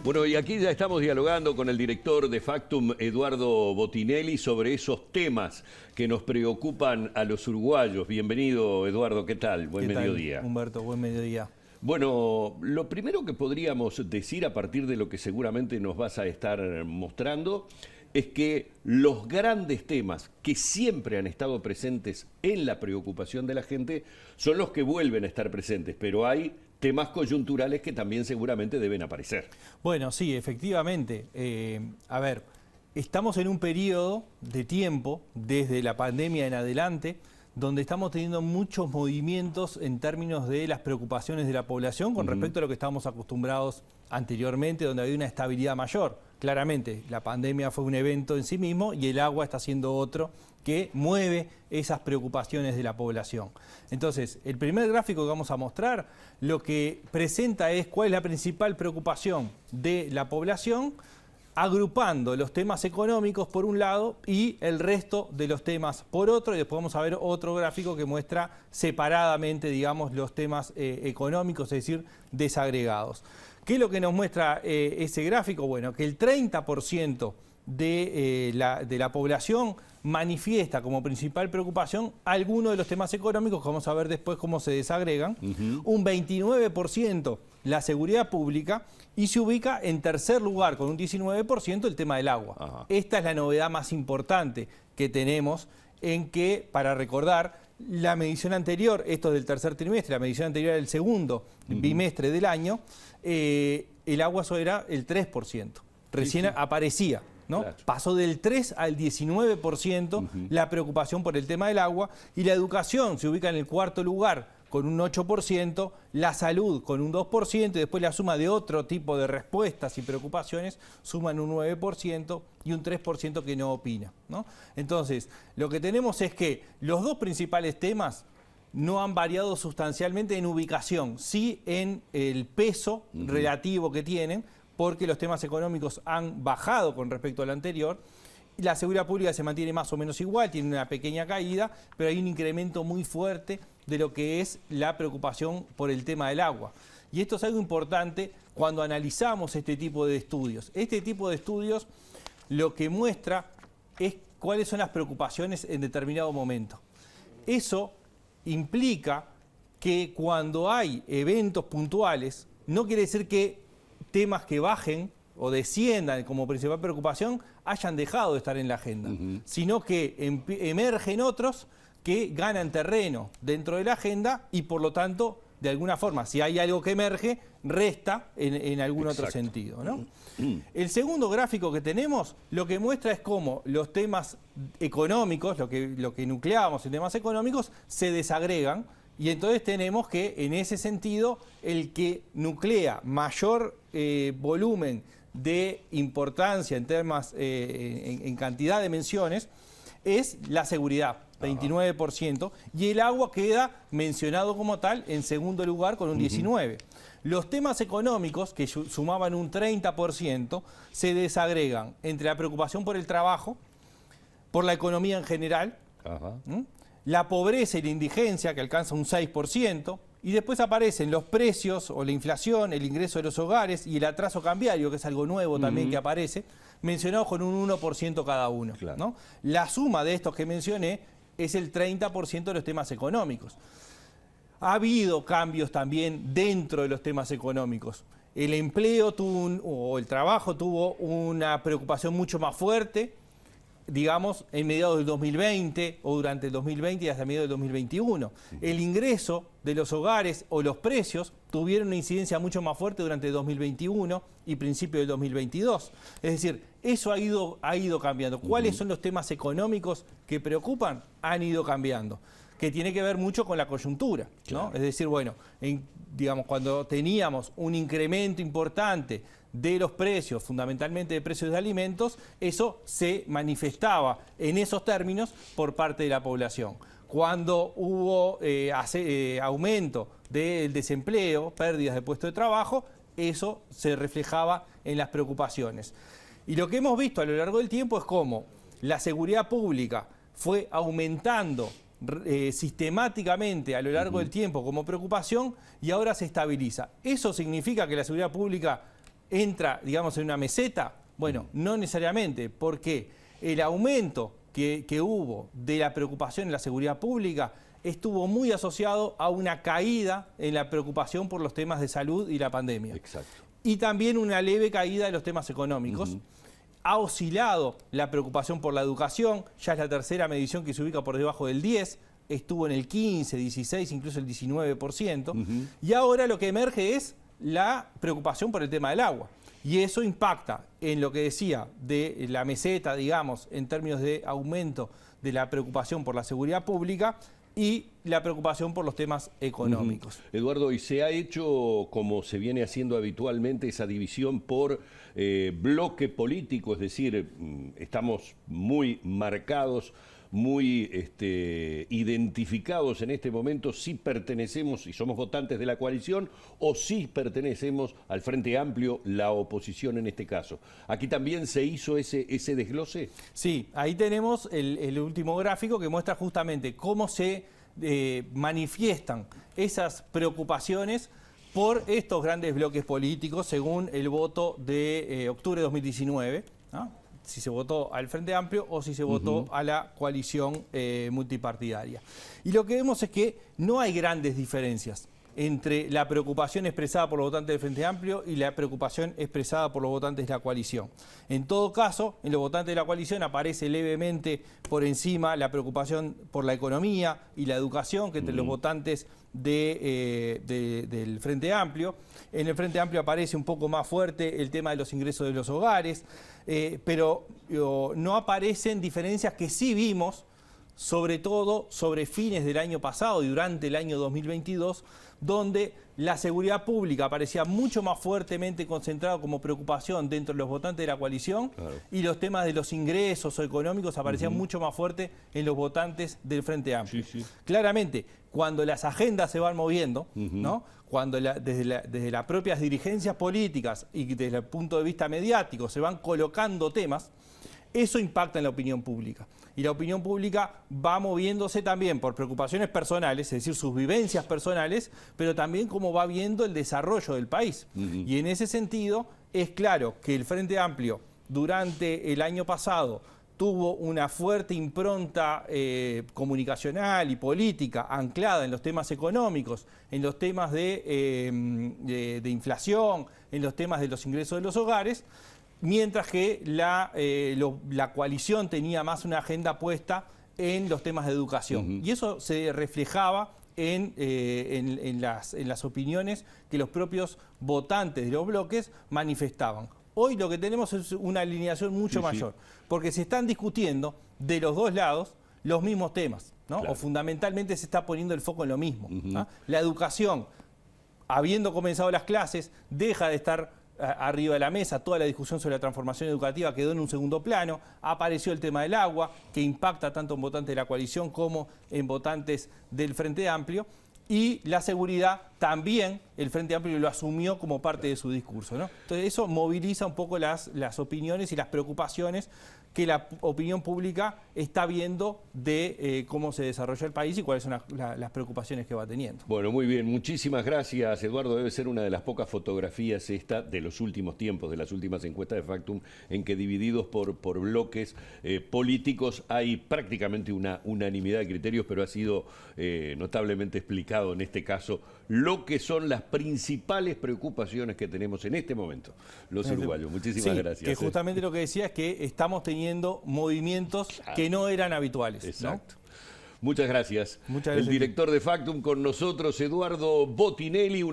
Bueno, y aquí ya estamos dialogando con el director de Factum, Eduardo Botinelli, sobre esos temas que nos preocupan a los uruguayos. Bienvenido, Eduardo, ¿qué tal? Buen mediodía. Humberto, buen mediodía. Bueno, lo primero que podríamos decir a partir de lo que seguramente nos vas a estar mostrando es que los grandes temas que siempre han estado presentes en la preocupación de la gente son los que vuelven a estar presentes, pero hay temas coyunturales que también seguramente deben aparecer. Bueno, sí, efectivamente. A ver, estamos en un periodo de tiempo, desde la pandemia en adelante, donde estamos teniendo muchos movimientos en términos de las preocupaciones de la población con respecto a lo que estábamos acostumbrados anteriormente, donde había una estabilidad mayor. Claramente, la pandemia fue un evento en sí mismo y el agua está siendo otro que mueve esas preocupaciones de la población. Entonces, el primer gráfico que vamos a mostrar lo que presenta es cuál es la principal preocupación de la población, agrupando los temas económicos por un lado y el resto de los temas por otro, y después vamos a ver otro gráfico que muestra separadamente, digamos, los temas económicos, es decir, desagregados. ¿Qué es lo que nos muestra ese gráfico? Bueno, que el 30% de la población manifiesta como principal preocupación alguno de los temas económicos, que vamos a ver después cómo se desagregan, un 29% la seguridad pública, y se ubica en tercer lugar con un 19% el tema del agua. Ajá. Esta es la novedad más importante que tenemos, en que, para recordar, la medición anterior, esto es del tercer trimestre, la medición anterior del segundo bimestre del año, el agua solo era el 3%, recién aparecía, ¿no? Claro. Pasó del 3 al 19% la preocupación por el tema del agua, y la educación se ubica en el cuarto lugar con un 8%, la salud con un 2%, y después la suma de otro tipo de respuestas y preocupaciones suman un 9% y un 3% que no opina, ¿no? Entonces, lo que tenemos es que los dos principales temas no han variado sustancialmente en ubicación, sí en el peso relativo que tienen, porque los temas económicos han bajado con respecto al anterior. La seguridad pública se mantiene más o menos igual, tiene una pequeña caída, pero hay un incremento muy fuerte de lo que es la preocupación por el tema del agua. Y esto es algo importante cuando analizamos este tipo de estudios. Este tipo de estudios lo que muestra es cuáles son las preocupaciones en determinado momento. Eso implica que cuando hay eventos puntuales, no quiere decir que temas que bajen o desciendan como principal preocupación hayan dejado de estar en la agenda, sino que emergen otros que ganan terreno dentro de la agenda y, por lo tanto, de alguna forma, si hay algo que emerge, resta en algún otro sentido, ¿no? El segundo gráfico que tenemos lo que muestra es cómo los temas económicos, lo que nucleamos en temas económicos, se desagregan, y entonces tenemos que, en ese sentido, el que nuclea mayor volumen de importancia en temas, en cantidad de menciones, es la seguridad, 29%, y el agua queda mencionado como tal en segundo lugar con un 19%. Los temas económicos, que sumaban un 30%, se desagregan entre la preocupación por el trabajo, por la economía en general, la pobreza y la indigencia, que alcanza un 6%, y después aparecen los precios o la inflación, el ingreso de los hogares y el atraso cambiario, que es algo nuevo también que aparece, mencionados con un 1% cada uno, claro, ¿no? La suma de estos que mencioné es el 30% de los temas económicos. Ha habido cambios también dentro de los temas económicos. El empleo o el trabajo tuvo una preocupación mucho más fuerte, digamos, en mediados del 2020 o durante el 2020 y hasta mediados del 2021. El ingreso de los hogares o los precios tuvieron una incidencia mucho más fuerte durante el 2021 y principio del 2022. Es decir, eso ha ido cambiando. ¿Cuáles son los temas económicos que preocupan? Han ido cambiando, que tiene que ver mucho con la coyuntura, ¿no? Claro. Es decir, bueno, digamos, cuando teníamos un incremento importante de los precios, fundamentalmente de precios de alimentos, eso se manifestaba en esos términos por parte de la población. Cuando hubo aumento del desempleo, pérdidas de puestos de trabajo, eso se reflejaba en las preocupaciones. Y lo que hemos visto a lo largo del tiempo es cómo la seguridad pública fue aumentando sistemáticamente a lo largo del tiempo como preocupación, y ahora se estabiliza. ¿Eso significa que la seguridad pública entra, digamos, en una meseta. Bueno, no necesariamente, porque el aumento que hubo de la preocupación en la seguridad pública estuvo muy asociado a una caída en la preocupación por los temas de salud y la pandemia. Exacto. Y también una leve caída de los temas económicos. Ha oscilado la preocupación por la educación, ya es la tercera medición que se ubica por debajo del 10%, estuvo en el 15, 16, incluso el 19%, y ahora lo que emerge es la preocupación por el tema del agua. Y eso impacta en lo que decía de la meseta, digamos, en términos de aumento de la preocupación por la seguridad pública y la preocupación por los temas económicos. Eduardo, ¿y se ha hecho, como se viene haciendo habitualmente, esa división por bloque político? Es decir, estamos muy marcados, muy identificados en este momento si pertenecemos y somos votantes de la coalición o si pertenecemos al Frente Amplio, la oposición en este caso. ¿Aquí también se hizo ese desglose? Sí, ahí tenemos el último gráfico que muestra justamente cómo se manifiestan esas preocupaciones por estos grandes bloques políticos según el voto de octubre de 2019, ¿no? Si se votó al Frente Amplio o si se votó a la coalición multipartidaria. Y lo que vemos es que no hay grandes diferencias entre la preocupación expresada por los votantes del Frente Amplio y la preocupación expresada por los votantes de la coalición. En todo caso, en los votantes de la coalición aparece levemente por encima la preocupación por la economía y la educación que entre los votantes del Frente Amplio. En el Frente Amplio aparece un poco más fuerte el tema de los ingresos de los hogares, pero no aparecen diferencias que sí vimos, sobre todo sobre fines del año pasado y durante el año 2022, donde la seguridad pública aparecía mucho más fuertemente concentrado como preocupación dentro de los votantes de la coalición, claro, y los temas de los ingresos o económicos aparecían mucho más fuerte en los votantes del Frente Amplio. Sí, sí. Claramente, cuando las agendas se van moviendo, ¿no? Cuando desde las propias dirigencias políticas y desde el punto de vista mediático se van colocando temas, eso impacta en la opinión pública. Y la opinión pública va moviéndose también por preocupaciones personales, es decir, sus vivencias personales, pero también cómo va viendo el desarrollo del país. Y en ese sentido, es claro que el Frente Amplio, durante el año pasado, tuvo una fuerte impronta comunicacional y política anclada en los temas económicos, en los temas de inflación, en los temas de los ingresos de los hogares, mientras que la coalición tenía más una agenda puesta en los temas de educación. Y eso se reflejaba en las opiniones que los propios votantes de los bloques manifestaban. Hoy lo que tenemos es una alineación mucho mayor, porque se están discutiendo de los dos lados los mismos temas, ¿no? Claro. O fundamentalmente se está poniendo el foco en lo mismo. ¿No? La educación, habiendo comenzado las clases, deja de estar arriba de la mesa, toda la discusión sobre la transformación educativa quedó en un segundo plano, apareció el tema del agua, que impacta tanto en votantes de la coalición como en votantes del Frente Amplio, y la seguridad también el Frente Amplio lo asumió como parte de su discurso, ¿no? Entonces eso moviliza un poco las opiniones y las preocupaciones que la opinión pública está viendo de cómo se desarrolla el país y cuáles son las preocupaciones que va teniendo. Bueno, muy bien. Muchísimas gracias, Eduardo. Debe ser una de las pocas fotografías esta de los últimos tiempos, de las últimas encuestas de Factum, en que divididos por bloques políticos hay prácticamente una unanimidad de criterios, pero ha sido notablemente explicado en este caso lo que son las principales preocupaciones que tenemos en este momento los uruguayos. Muchísimas gracias. Que justamente lo que decía es que estamos teniendo movimientos que no eran habituales. Exacto. ¿No? Muchas gracias. Muchas gracias. El director de Factum con nosotros, Eduardo Botinelli.